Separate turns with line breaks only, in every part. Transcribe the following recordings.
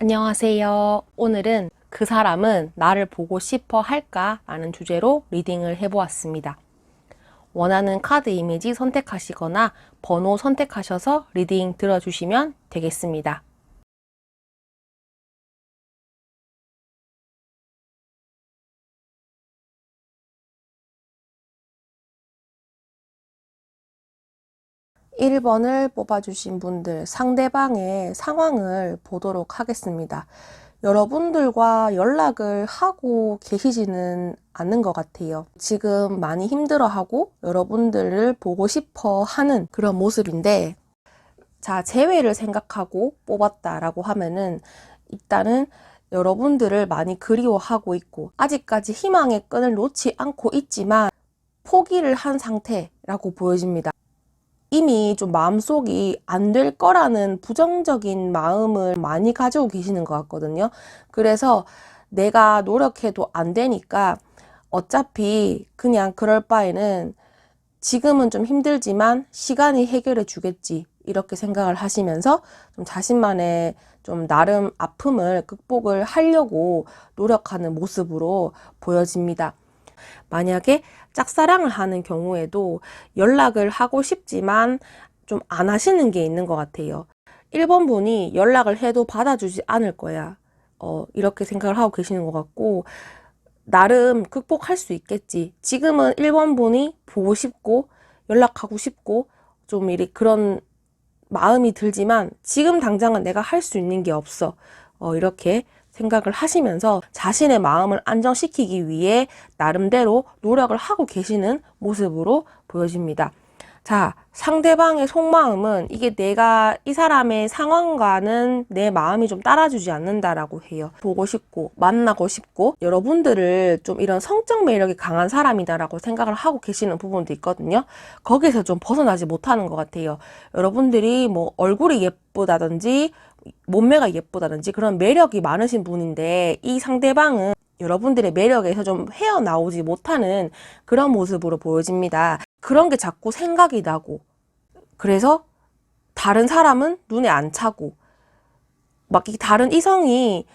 안녕하세요. 오늘은 그 사람은 나를 보고 싶어 할까? 라는 주제로 리딩을 해보았습니다. 원하는 카드 이미지 선택하시거나 번호 선택하셔서 리딩 들어주시면 되겠습니다. (1번을) 뽑아주신 분들 상대방의 상황을 보도록 하겠습니다. 여러분들과 연락을 하고 계시지는 않는 것 같아요. 지금 많이 힘들어하고 여러분들을 보고 싶어 하는 그런 모습인데, 자, 재회를 생각하고 뽑았다라고 하면은 일단은 여러분들을 많이 그리워하고 있고 아직까지 희망의 끈을 놓지 않고 있지만 포기를 한 상태라고 보여집니다. 이미 좀 마음속이 안 될 거라는 부정적인 마음을 많이 가지고 계시는 것 같거든요. 그래서 내가 노력해도 안 되니까 어차피 그냥 그럴 바에는 지금은 좀 힘들지만 시간이 해결해 주겠지, 이렇게 생각을 하시면서 좀 자신만의 좀 나름 아픔을 극복을 하려고 노력하는 모습으로 보여집니다. 만약에 짝사랑을 하는 경우에도 연락을 하고 싶지만 좀 안 하시는 게 있는 것 같아요. 1번 분이 연락을 해도 받아주지 않을 거야. 이렇게 생각을 하고 계시는 것 같고, 나름 극복할 수 있겠지. 지금은 1번 분이 보고 싶고 연락하고 싶고 좀 그런 마음이 들지만 지금 당장은 내가 할 수 있는 게 없어. 이렇게 생각을 하시면서 자신의 마음을 안정시키기 위해 나름대로 노력을 하고 계시는 모습으로 보여집니다. 자, 상대방의 속마음은 이게 내가 이 사람의 상황과는 내 마음이 좀 따라주지 않는다라고 해요. 보고 싶고 만나고 싶고 여러분들을 좀 이런 성적 매력이 강한 사람이다라고 생각을 하고 계시는 부분도 있거든요. 거기서 좀 벗어나지 못하는 것 같아요. 여러분들이 뭐 얼굴이 예쁘다든지 몸매가 예쁘다든지 그런 매력이 많으신 분인데 이 상대방은 여러분들의 매력에서 좀 헤어나오지 못하는 그런 모습으로 보여집니다. 그런 게 자꾸 생각이 나고, 그래서 다른 사람은 눈에 안 차고, 막 다른 이성이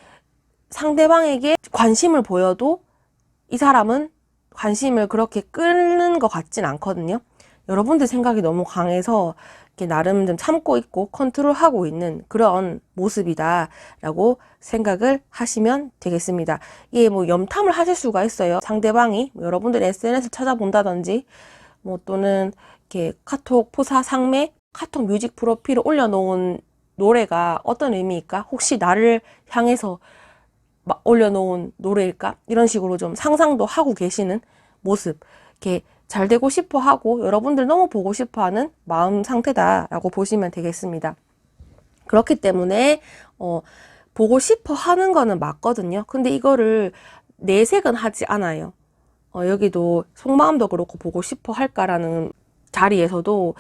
상대방에게 관심을 보여도 이 사람은 관심을 그렇게 끄는 것 같진 않거든요. 여러분들 생각이 너무 강해서 이렇게 나름 좀 참고 있고 컨트롤하고 있는 그런 모습이다 라고 생각을 하시면 되겠습니다. 이게 뭐 염탐을 하실 수가 있어요. 상대방이 여러분들 SNS 찾아본다든지 뭐 또는 이렇게 카톡 포사 상매 카톡 뮤직 프로필에 올려놓은 노래가 어떤 의미일까? 혹시 나를 향해서 막 올려놓은 노래일까? 이런 식으로 좀 상상도 하고 계시는 모습, 이렇게 잘 되고 싶어 하고 여러분들 너무 보고 싶어 하는 마음 상태다라고 보시면 되겠습니다. 그렇기 때문에 보고 싶어 하는 거는 맞거든요. 근데 이거를 내색은 하지 않아요. 여기도 속마음도 그렇고 보고 싶어 할까라는 자리에서도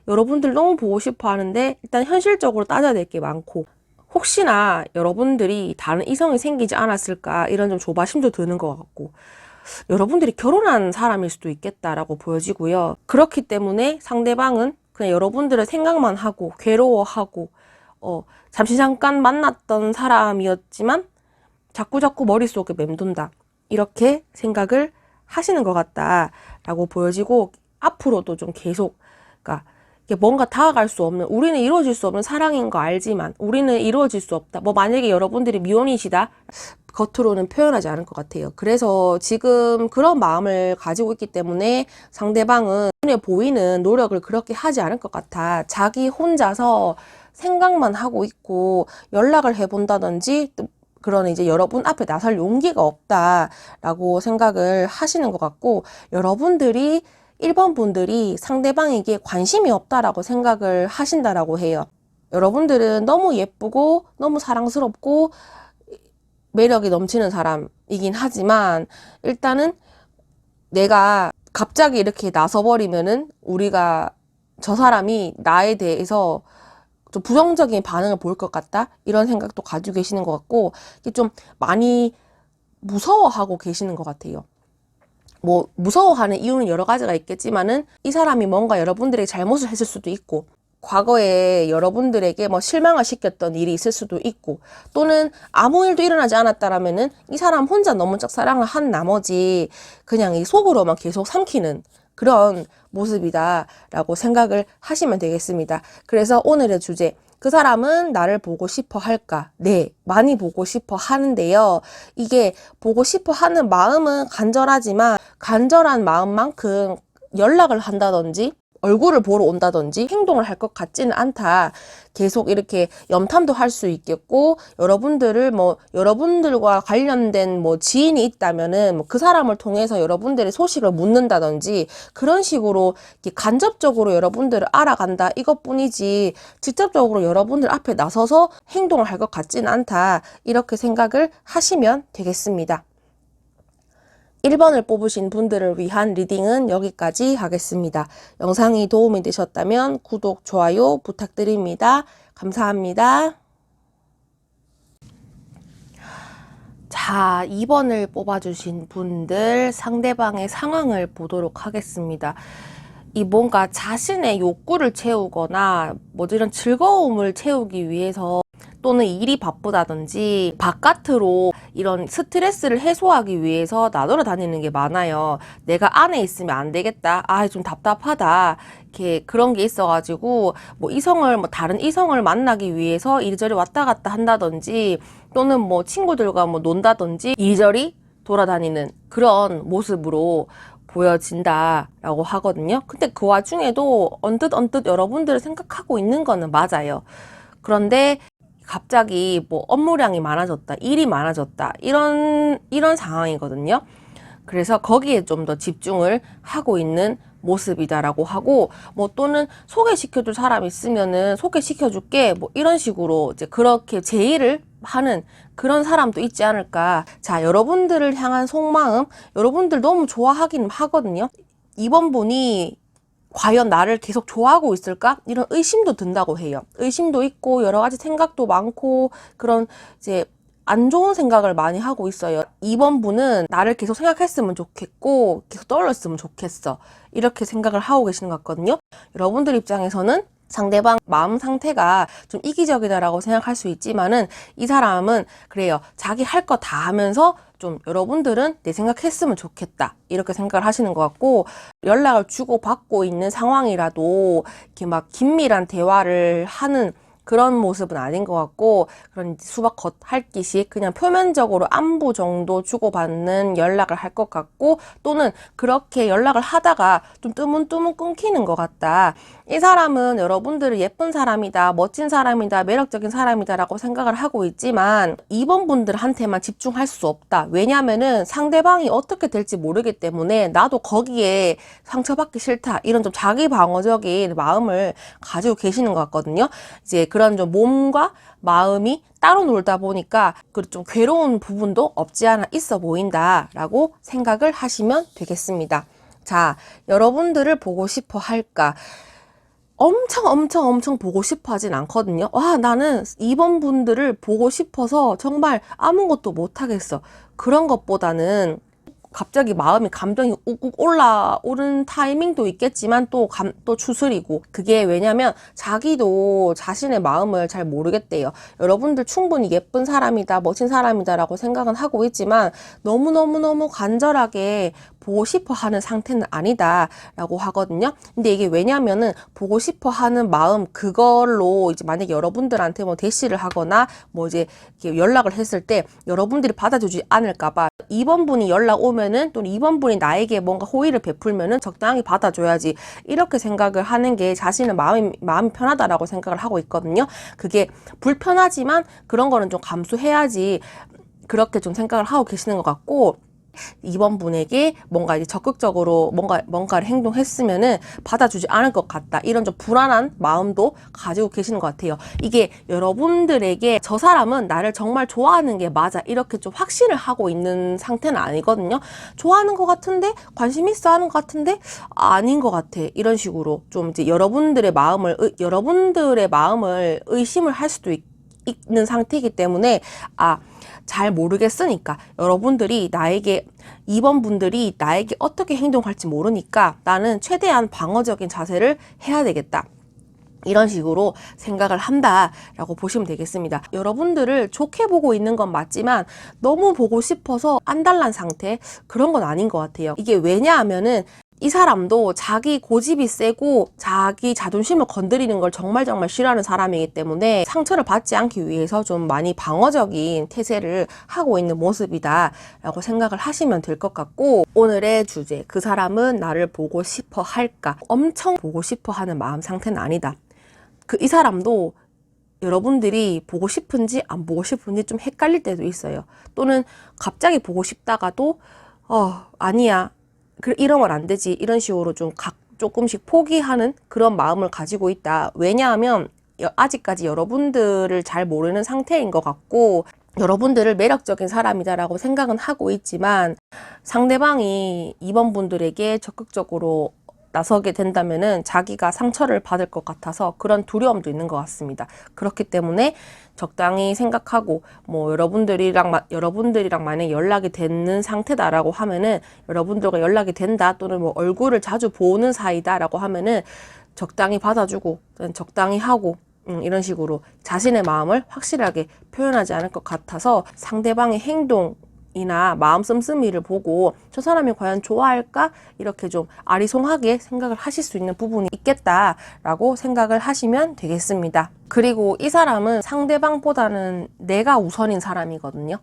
여러분들 너무 보고 싶어 하는데 일단 현실적으로 따져야 될 게 많고, 혹시나 여러분들이 다른 이성이 생기지 않았을까 이런 좀 조바심도 드는 것 같고, 여러분들이 결혼한 사람일 수도 있겠다라고 보여지고요. 그렇기 때문에 상대방은 그냥 여러분들의 생각만 하고 괴로워하고 잠시 잠깐 만났던 사람이었지만 자꾸자꾸 머릿속에 맴돈다, 이렇게 생각을 하시는 것 같다라고 보여지고, 앞으로도 좀 계속 그러니까 뭔가 다가갈 수 없는, 우리는 이루어질 수 없는 사랑인 거 알지만 우리는 이루어질 수 없다. 뭐 만약에 여러분들이 미혼이시다, 겉으로는 표현하지 않을 것 같아요. 그래서 지금 그런 마음을 가지고 있기 때문에 상대방은 눈에 보이는 노력을 그렇게 하지 않을 것 같아. 자기 혼자서 생각만 하고 있고 연락을 해본다든지 그런 이제 여러분 앞에 나설 용기가 없다라고 생각을 하시는 것 같고, 여러분들이 1번 분들이 상대방에게 관심이 없다라고 생각을 하신다라고 해요. 여러분들은 너무 예쁘고 너무 사랑스럽고 매력이 넘치는 사람이긴 하지만 일단은 내가 갑자기 이렇게 나서버리면은 우리가 저 사람이 나에 대해서 좀 부정적인 반응을 보일 것 같다, 이런 생각도 가지고 계시는 것 같고, 이게 좀 많이 무서워하고 계시는 것 같아요. 뭐 무서워하는 이유는 여러 가지가 있겠지만은 이 사람이 뭔가 여러분들에게 잘못을 했을 수도 있고, 과거에 여러분들에게 뭐 실망을 시켰던 일이 있을 수도 있고, 또는 아무 일도 일어나지 않았다라면은 이 사람 혼자 너무 짝사랑을 한 나머지 그냥 이 속으로만 계속 삼키는 그런 모습이다라고 생각을 하시면 되겠습니다. 그래서 오늘의 주제, 그 사람은 나를 보고 싶어 할까? 네, 많이 보고 싶어 하는데요. 이게 보고 싶어 하는 마음은 간절하지만 간절한 마음만큼 연락을 한다든지 얼굴을 보러 온다든지 행동을 할 것 같지는 않다. 계속 이렇게 염탐도 할 수 있겠고, 여러분들과 관련된 지인이 있다면은 그 사람을 통해서 여러분들의 소식을 묻는다든지 그런 식으로 이렇게 간접적으로 여러분들을 알아간다 이것뿐이지 직접적으로 여러분들 앞에 나서서 행동을 할 것 같지는 않다. 이렇게 생각을 하시면 되겠습니다. 1번을 뽑으신 분들을 위한 리딩은 여기까지 하겠습니다. 영상이 도움이 되셨다면 구독, 좋아요 부탁드립니다. 감사합니다. 자, 2번을 뽑아주신 분들 상대방의 상황을 보도록 하겠습니다. 이 뭔가 자신의 욕구를 채우거나 이런 즐거움을 채우기 위해서 또는 일이 바쁘다든지 바깥으로 이런 스트레스를 해소하기 위해서 나돌아다니는 게 많아요. 내가 안에 있으면 안 되겠다. 좀 답답하다. 이렇게 그런 게 있어가지고 다른 이성을 만나기 위해서 이리저리 왔다 갔다 한다든지 또는 친구들과 논다든지 이리저리 돌아다니는 그런 모습으로 보여진다라고 하거든요. 근데 그 와중에도 언뜻 여러분들을 생각하고 있는 거는 맞아요. 그런데 갑자기 업무량이 많아졌다, 일이 많아졌다, 이런 상황이거든요. 그래서 거기에 좀 더 집중을 하고 있는 모습이다라고 하고, 또는 소개시켜줄 사람 있으면은 소개시켜줄게, 이런 식으로 이제 그렇게 제의를 하는 그런 사람도 있지 않을까. 자, 여러분들을 향한 속마음, 여러분들 너무 좋아하긴 하거든요. 이번 분이 과연 나를 계속 좋아하고 있을까? 이런 의심도 든다고 해요. 의심도 있고 여러 가지 생각도 많고 그런 이제 안 좋은 생각을 많이 하고 있어요. 이번 분은 나를 계속 생각했으면 좋겠고 계속 떠올렸으면 좋겠어. 이렇게 생각을 하고 계시는 것 같거든요. 여러분들 입장에서는 상대방 마음 상태가 좀 이기적이다라고 생각할 수 있지만은 이 사람은 그래요. 자기 할 거 다 하면서 좀 여러분들은 내 생각했으면 좋겠다. 이렇게 생각을 하시는 것 같고, 연락을 주고받고 있는 상황이라도 이렇게 긴밀한 대화를 하는 그런 모습은 아닌 것 같고, 그런 수박 겉핥기식 그냥 표면적으로 안부 정도 주고받는 연락을 할 것 같고, 또는 그렇게 연락을 하다가 좀 뜨문뜨문 끊기는 것 같다. 이 사람은 여러분들을 예쁜 사람이다, 멋진 사람이다, 매력적인 사람이다 라고 생각을 하고 있지만 2번 분들한테만 집중할 수 없다. 왜냐면은 상대방이 어떻게 될지 모르기 때문에 나도 거기에 상처받기 싫다. 이런 좀 자기 방어적인 마음을 가지고 계시는 것 같거든요. 이제 그런 좀 몸과 마음이 따로 놀다 보니까 좀 괴로운 부분도 없지 않아 있어 보인다라고 생각을 하시면 되겠습니다. 자, 여러분들을 보고 싶어 할까? 엄청 보고 싶어 하진 않거든요. 나는 2번 분들을 보고 싶어서 정말 아무것도 못하겠어. 그런 것보다는 갑자기 감정이 욱욱 올라오는 타이밍도 있겠지만 또 추스리고, 그게 왜냐면 자기도 자신의 마음을 잘 모르겠대요. 여러분들 충분히 예쁜 사람이다, 멋진 사람이다 라고 생각은 하고 있지만 너무너무 간절하게 보고 싶어 하는 상태는 아니다 라고 하거든요. 근데 이게 왜냐면은 보고 싶어 하는 마음 그걸로 이제 만약에 여러분들한테 대시를 하거나 이제 이렇게 연락을 했을 때 여러분들이 받아주지 않을까봐 2번 분이 연락 오면은 또는 2번 분이 나에게 뭔가 호의를 베풀면은 적당히 받아줘야지, 이렇게 생각을 하는 게 자신의 마음이 편하다라고 생각을 하고 있거든요. 그게 불편하지만 그런 거는 좀 감수해야지, 그렇게 좀 생각을 하고 계시는 것 같고, 2번 분에게 뭔가 이제 적극적으로 뭔가를 행동했으면은 받아주지 않을 것 같다. 이런 좀 불안한 마음도 가지고 계시는 것 같아요. 이게 여러분들에게 저 사람은 나를 정말 좋아하는 게 맞아, 이렇게 좀 확신을 하고 있는 상태는 아니거든요. 좋아하는 것 같은데, 관심 있어 하는 것 같은데, 아닌 것 같아. 이런 식으로 좀 이제 여러분들의 마음을 의심을 할 수도 있는 상태이기 때문에, 잘 모르겠으니까, 여러분들이 2번 분들이 나에게 어떻게 행동할지 모르니까 나는 최대한 방어적인 자세를 해야 되겠다. 이런 식으로 생각을 한다라고 보시면 되겠습니다. 여러분들을 좋게 보고 있는 건 맞지만 너무 보고 싶어서 안달난 상태, 그런 건 아닌 것 같아요. 이게 왜냐하면은 이 사람도 자기 고집이 세고 자기 자존심을 건드리는 걸 정말 싫어하는 사람이기 때문에 상처를 받지 않기 위해서 좀 많이 방어적인 태세를 하고 있는 모습이다 라고 생각을 하시면 될 것 같고, 오늘의 주제, 그 사람은 나를 보고 싶어 할까? 엄청 보고 싶어 하는 마음 상태는 아니다. 이 사람도 여러분들이 보고 싶은지 안 보고 싶은지 좀 헷갈릴 때도 있어요. 또는 갑자기 보고 싶다가도 아니야, 그래, 이러면 안 되지, 이런 식으로 좀 조금씩 포기하는 그런 마음을 가지고 있다. 왜냐하면 아직까지 여러분들을 잘 모르는 상태인 것 같고, 여러분들을 매력적인 사람이다라고 생각은 하고 있지만 상대방이 이번 분들에게 적극적으로 나서게 된다면은 자기가 상처를 받을 것 같아서 그런 두려움도 있는 것 같습니다. 그렇기 때문에 적당히 생각하고, 뭐 여러분들이랑 만약에 연락이 되는 상태다라고 하면은, 여러분들과 연락이 된다, 또는 뭐 얼굴을 자주 보는 사이다라고 하면은 적당히 받아주고 적당히 하고, 이런 식으로 자신의 마음을 확실하게 표현하지 않을 것 같아서 상대방의 행동이나 마음 씀씀이를 보고 저 사람이 과연 좋아할까? 이렇게 좀 아리송하게 생각을 하실 수 있는 부분이 있겠다라고 생각을 하시면 되겠습니다. 그리고 이 사람은 상대방보다는 내가 우선인 사람이거든요.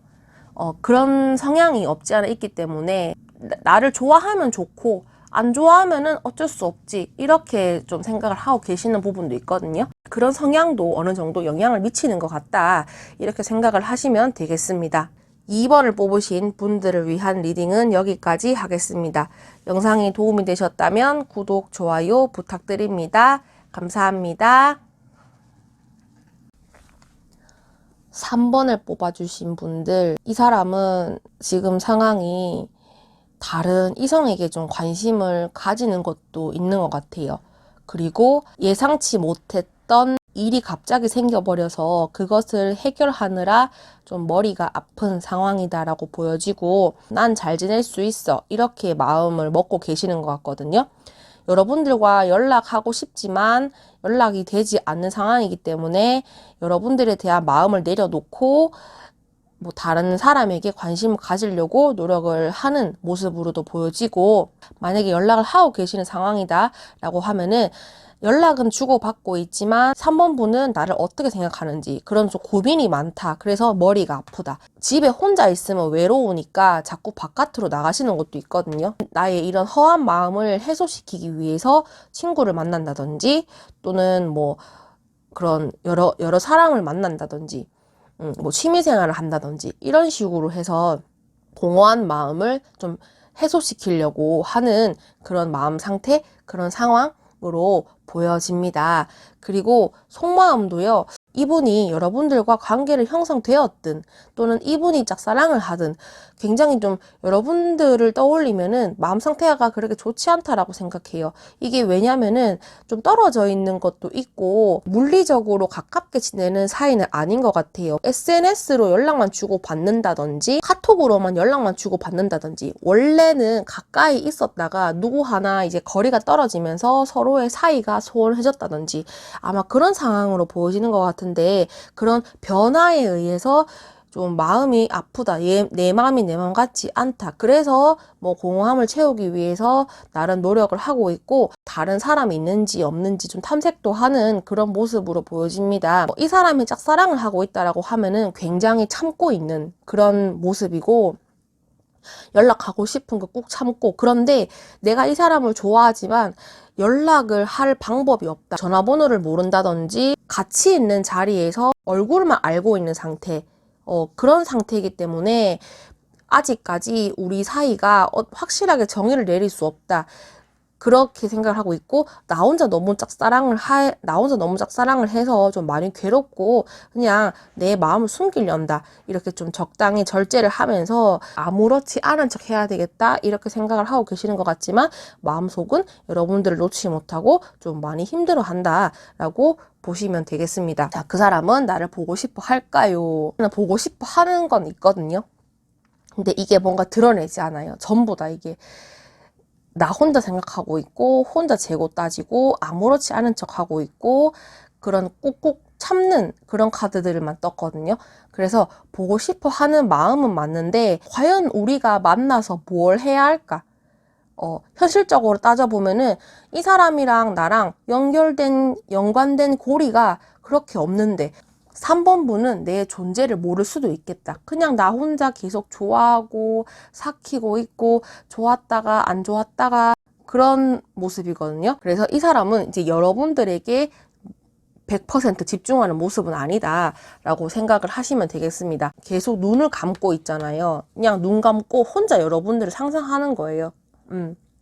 그런 성향이 없지 않아 있기 때문에 나를 좋아하면 좋고 안 좋아하면은 어쩔 수 없지, 이렇게 좀 생각을 하고 계시는 부분도 있거든요. 그런 성향도 어느 정도 영향을 미치는 것 같다, 이렇게 생각을 하시면 되겠습니다. 2번을 뽑으신 분들을 위한 리딩은 여기까지 하겠습니다. 영상이 도움이 되셨다면 구독, 좋아요 부탁드립니다. 감사합니다. 3번을 뽑아주신 분들, 이 사람은 지금 상황이 다른 이성에게 좀 관심을 가지는 것도 있는 것 같아요. 그리고 예상치 못했던 일이 갑자기 생겨버려서 그것을 해결하느라 좀 머리가 아픈 상황이다라고 보여지고, 난 잘 지낼 수 있어, 이렇게 마음을 먹고 계시는 것 같거든요. 여러분들과 연락하고 싶지만 연락이 되지 않는 상황이기 때문에 여러분들에 대한 마음을 내려놓고 뭐 다른 사람에게 관심을 가지려고 노력을 하는 모습으로도 보여지고, 만약에 연락을 하고 계시는 상황이다 라고 하면은 연락은 주고받고 있지만 3번 분은 나를 어떻게 생각하는지 그런 좀 고민이 많다, 그래서 머리가 아프다, 집에 혼자 있으면 외로우니까 자꾸 바깥으로 나가시는 것도 있거든요. 나의 이런 허한 마음을 해소시키기 위해서 친구를 만난다든지, 또는 뭐 그런 여러 사람을 만난다든지, 뭐 취미생활을 한다든지, 이런 식으로 해서 공허한 마음을 좀 해소시키려고 하는 그런 마음 상태, 그런 상황으로 보여집니다. 그리고 속마음도요, 이분이 여러분들과 관계를 형성되었든 또는 이분이 짝사랑을 하든 굉장히 좀 여러분들을 떠올리면은 마음 상태가 그렇게 좋지 않다라고 생각해요. 이게 왜냐면은 좀 떨어져 있는 것도 있고 물리적으로 가깝게 지내는 사이는 아닌 것 같아요. SNS로 연락만 주고 받는다든지 카톡으로만 연락만 주고 받는다든지, 원래는 가까이 있었다가 누구 하나 이제 거리가 떨어지면서 서로의 사이가 소원해졌다든지, 아마 그런 상황으로 보여지는 것 같은데, 그런 변화에 의해서 좀 마음이 아프다, 내 마음이 내 마음 같지 않다, 그래서 뭐 공허함을 채우기 위해서 나름 노력을 하고 있고 다른 사람이 있는지 없는지 좀 탐색도 하는 그런 모습으로 보여집니다. 이 사람이 짝사랑을 하고 있다라고 하면은 굉장히 참고 있는 그런 모습이고, 연락하고 싶은 거 꾹 참고, 그런데 내가 이 사람을 좋아하지만 연락을 할 방법이 없다, 전화번호를 모른다든지 같이 있는 자리에서 얼굴만 알고 있는 상태, 그런 상태이기 때문에 아직까지 우리 사이가 확실하게 정의를 내릴 수 없다, 그렇게 생각을 하고 있고, 나 혼자 너무 짝사랑을 해서 좀 많이 괴롭고 그냥 내 마음을 숨기려한다, 이렇게 좀 적당히 절제를 하면서 아무렇지 않은 척 해야 되겠다, 이렇게 생각을 하고 계시는 것 같지만 마음속은 여러분들을 놓지 못하고 좀 많이 힘들어 한다 라고 보시면 되겠습니다. 자, 그 사람은 나를 보고 싶어 할까요? 보고 싶어 하는 건 있거든요. 근데 이게 뭔가 드러내지 않아요. 전부 다 이게 나 혼자 생각하고 있고 혼자 재고 따지고 아무렇지 않은 척하고 있고 그런 꾹꾹 참는 그런 카드들만 떴거든요. 그래서 보고 싶어 하는 마음은 맞는데 과연 우리가 만나서 뭘 해야 할까? 현실적으로 따져보면은 이 사람이랑 나랑 연관된 고리가 그렇게 없는데 3번 분은 내 존재를 모를 수도 있겠다. 그냥 나 혼자 계속 좋아하고 삭히고 있고 좋았다가 안 좋았다가 그런 모습이거든요. 그래서 이 사람은 이제 여러분들에게 100% 집중하는 모습은 아니다 라고 생각을 하시면 되겠습니다. 계속 눈을 감고 있잖아요. 그냥 눈 감고 혼자 여러분들을 상상하는 거예요.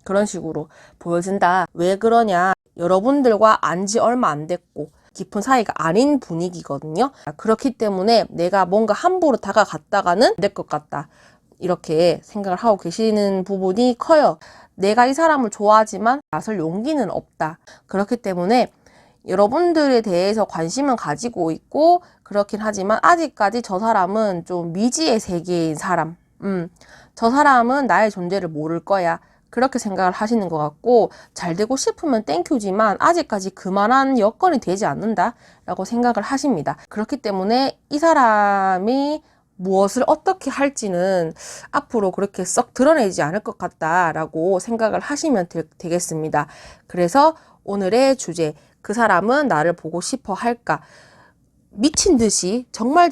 그런 식으로 보여진다. 왜 그러냐? 여러분들과 안지 얼마 안 됐고 깊은 사이가 아닌 분위기거든요. 그렇기 때문에 내가 뭔가 함부로 다가갔다가는 안 될 것 같다. 이렇게 생각을 하고 계시는 부분이 커요. 내가 이 사람을 좋아하지만 나설 용기는 없다. 그렇기 때문에 여러분들에 대해서 관심은 가지고 있고 그렇긴 하지만 아직까지 저 사람은 좀 미지의 세계인 사람. 저 사람은 나의 존재를 모를 거야. 그렇게 생각을 하시는 것 같고 잘 되고 싶으면 땡큐지만 아직까지 그만한 여건이 되지 않는다 라고 생각을 하십니다. 그렇기 때문에 이 사람이 무엇을 어떻게 할지는 앞으로 그렇게 썩 드러내지 않을 것 같다라고 생각을 하시면 되겠습니다. 그래서 오늘의 주제, 그 사람은 나를 보고 싶어 할까? 미친 듯이 정말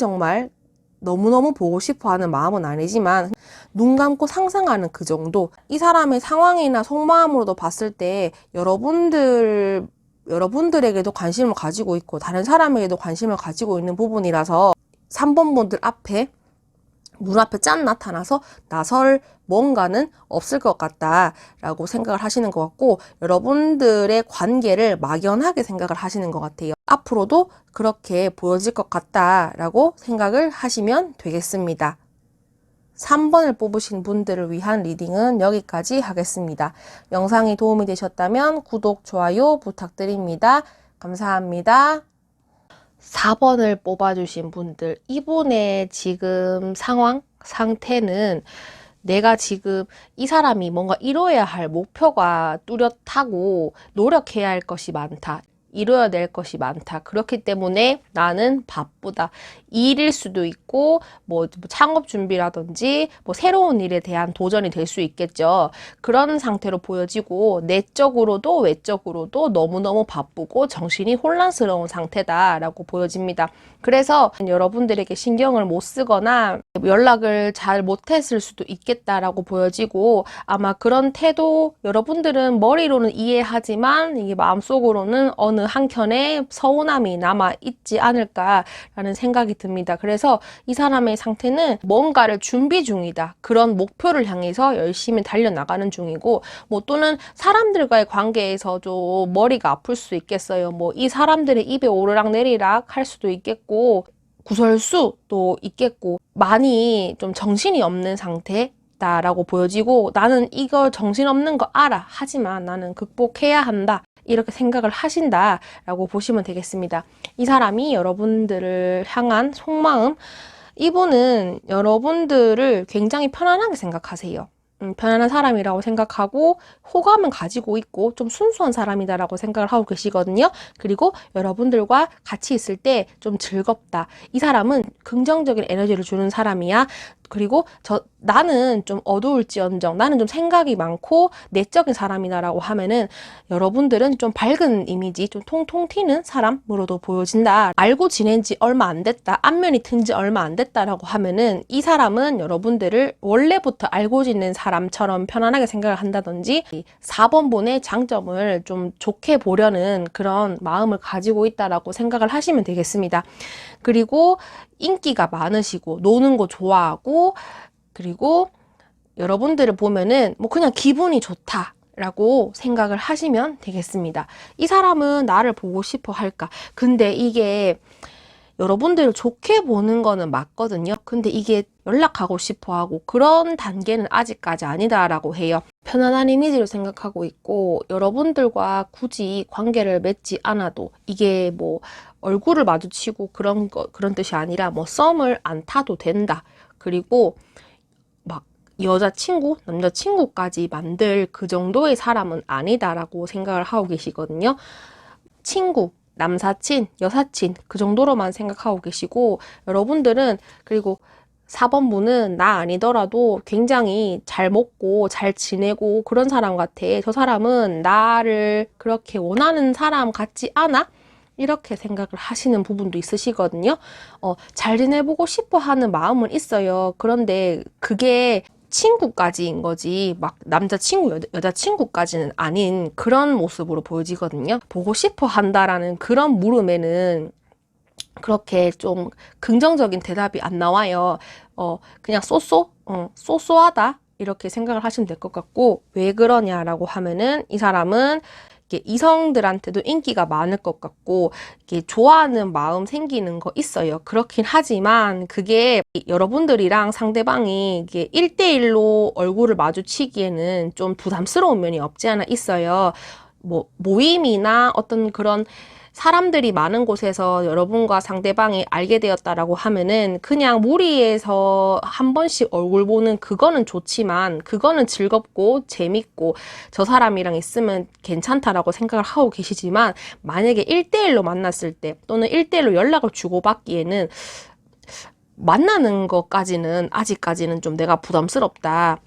너무너무 보고 싶어 하는 마음은 아니지만 눈 감고 상상하는 그 정도. 이 사람의 상황이나 속마음으로도 봤을 때 여러분들에게도 관심을 가지고 있고 다른 사람에게도 관심을 가지고 있는 부분이라서 3번 분들 앞에 눈앞에 짠 나타나서 나설 뭔가는 없을 것 같다라고 생각을 하시는 것 같고 여러분들의 관계를 막연하게 생각을 하시는 것 같아요. 앞으로도 그렇게 보여질 것 같다라고 생각을 하시면 되겠습니다. 3번을 뽑으신 분들을 위한 리딩은 여기까지 하겠습니다. 영상이 도움이 되셨다면 구독, 좋아요 부탁드립니다. 감사합니다. 4번을 뽑아주신 분들, 이분의 지금 상태는 내가 지금 이 사람이 뭔가 이뤄야 할 목표가 뚜렷하고 노력해야 할 것이 많다. 이뤄야 될 것이 많다. 그렇기 때문에 나는 바쁘다. 일일 수도 있고 뭐 창업 준비라든지 뭐 새로운 일에 대한 도전이 될 수 있겠죠. 그런 상태로 보여지고 내적으로도 외적으로도 너무너무 바쁘고 정신이 혼란스러운 상태다라고 보여집니다. 그래서 여러분들에게 신경을 못 쓰거나 연락을 잘 못했을 수도 있겠다라고 보여지고 아마 그런 태도 여러분들은 머리로는 이해하지만 이게 마음속으로는 어느 한켠에 서운함이 남아 있지 않을까라는 생각이 듭니다. 그래서 이 사람의 상태는 뭔가를 준비 중이다. 그런 목표를 향해서 열심히 달려나가는 중이고 뭐 또는 사람들과의 관계에서도 머리가 아플 수 있겠어요. 뭐 이 사람들의 입에 오르락 내리락 할 수도 있겠고 구설수도 있겠고 많이 좀 정신이 없는 상태다라고 보여지고 나는 이거 정신없는 거 알아. 하지만 나는 극복해야 한다. 이렇게 생각을 하신다라고 보시면 되겠습니다. 이 사람이 여러분들을 향한 속마음, 이분은 여러분들을 굉장히 편안하게 생각하세요. 편안한 사람이라고 생각하고 호감은 가지고 있고 좀 순수한 사람이다라고 생각을 하고 계시거든요. 그리고 여러분들과 같이 있을 때 좀 즐겁다. 이 사람은 긍정적인 에너지를 주는 사람이야. 그리고 나는 좀 어두울지언정 나는 좀 생각이 많고 내적인 사람이다라고 하면은 여러분들은 좀 밝은 이미지, 좀 통통 튀는 사람으로도 보여진다. 알고 지낸 지 얼마 안 됐다, 안면이 튼 지 얼마 안 됐다라고 하면은 이 사람은 여러분들을 원래부터 알고 지낸 사람처럼 편안하게 생각을 한다든지 4번 본의 장점을 좀 좋게 보려는 그런 마음을 가지고 있다라고 생각을 하시면 되겠습니다. 그리고 인기가 많으시고 노는 거 좋아하고 그리고 여러분들을 보면은 뭐 그냥 기분이 좋다 라고 생각을 하시면 되겠습니다. 이 사람은 나를 보고 싶어 할까? 근데 이게 여러분들을 좋게 보는 거는 맞거든요. 근데 이게 연락하고 싶어 하고 그런 단계는 아직까지 아니다라고 해요. 편안한 이미지로 생각하고 있고 여러분들과 굳이 관계를 맺지 않아도 이게 뭐 얼굴을 마주치고 그런 뜻이 아니라 뭐 썸을 안 타도 된다. 그리고 막 여자친구, 남자친구까지 만들 그 정도의 사람은 아니다라고 생각을 하고 계시거든요. 친구, 남사친, 여사친 그 정도로만 생각하고 계시고, 여러분들은 그리고 4번분은 나 아니더라도 굉장히 잘 먹고 잘 지내고 그런 사람 같아. 저 사람은 나를 그렇게 원하는 사람 같지 않아? 이렇게 생각을 하시는 부분도 있으시거든요. 잘 지내보고 싶어 하는 마음은 있어요. 그런데 그게 친구까지인 거지, 막 남자친구, 여자친구까지는 아닌 그런 모습으로 보여지거든요. 보고 싶어 한다라는 그런 물음에는 그렇게 좀 긍정적인 대답이 안 나와요. 그냥 쏘쏘하다. 이렇게 생각을 하시면 될 것 같고, 왜 그러냐라고 하면은 이 사람은 이게 이성들한테도 인기가 많을 것 같고, 이게 좋아하는 마음 생기는 거 있어요. 그렇긴 하지만 그게 여러분들이랑 상대방이 이게 1대1로 얼굴을 마주치기에는 좀 부담스러운 면이 없지 않아 있어요. 뭐 모임이나 어떤 그런 사람들이 많은 곳에서 여러분과 상대방이 알게 되었다라고 하면은 그냥 무리해서 한 번씩 얼굴 보는 그거는 좋지만, 그거는 즐겁고 재밌고 저 사람이랑 있으면 괜찮다라고 생각을 하고 계시지만, 만약에 1대1로 만났을 때 또는 1대1로 연락을 주고받기에는 만나는 것까지는 아직까지는 좀 내가 부담스럽다.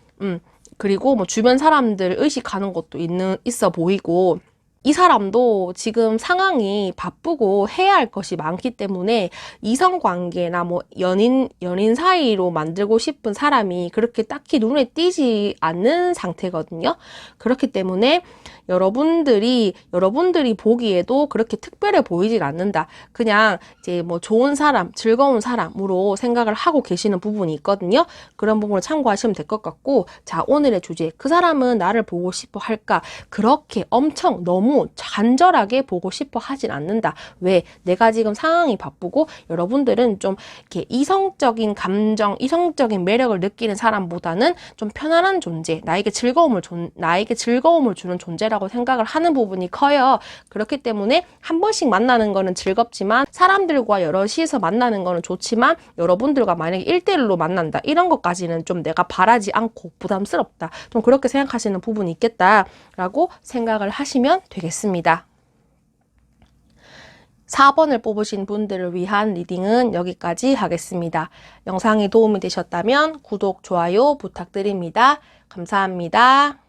그리고 뭐 주변 사람들 의식하는 것도 있어 보이고, 이 사람도 지금 상황이 바쁘고 해야 할 것이 많기 때문에 이성관계나 뭐 연인 사이로 만들고 싶은 사람이 그렇게 딱히 눈에 띄지 않는 상태거든요. 그렇기 때문에 여러분들이 보기에도 그렇게 특별해 보이질 않는다. 그냥 이제 뭐 좋은 사람, 즐거운 사람으로 생각을 하고 계시는 부분이 있거든요. 그런 부분을 참고하시면 될 것 같고, 자, 오늘의 주제. 그 사람은 나를 보고 싶어 할까? 그렇게 엄청 너무 간절하게 보고 싶어 하진 않는다. 왜? 내가 지금 상황이 바쁘고 여러분들은 좀 이렇게 이성적인 감정, 이성적인 매력을 느끼는 사람보다는 좀 편안한 존재, 나에게 즐거움을 주는 존재라고 생각을 하는 부분이 커요. 그렇기 때문에 한 번씩 만나는 거는 즐겁지만, 사람들과 여럿이서 만나는 거는 좋지만, 여러분들과 만약에 1대1로 만난다, 이런 것까지는 좀 내가 바라지 않고 부담스럽다. 좀 그렇게 생각하시는 부분이 있겠다라고 생각을 하시면 되겠습니다. 4번을 뽑으신 분들을 위한 리딩은 여기까지 하겠습니다. 영상이 도움이 되셨다면 구독, 좋아요 부탁드립니다. 감사합니다.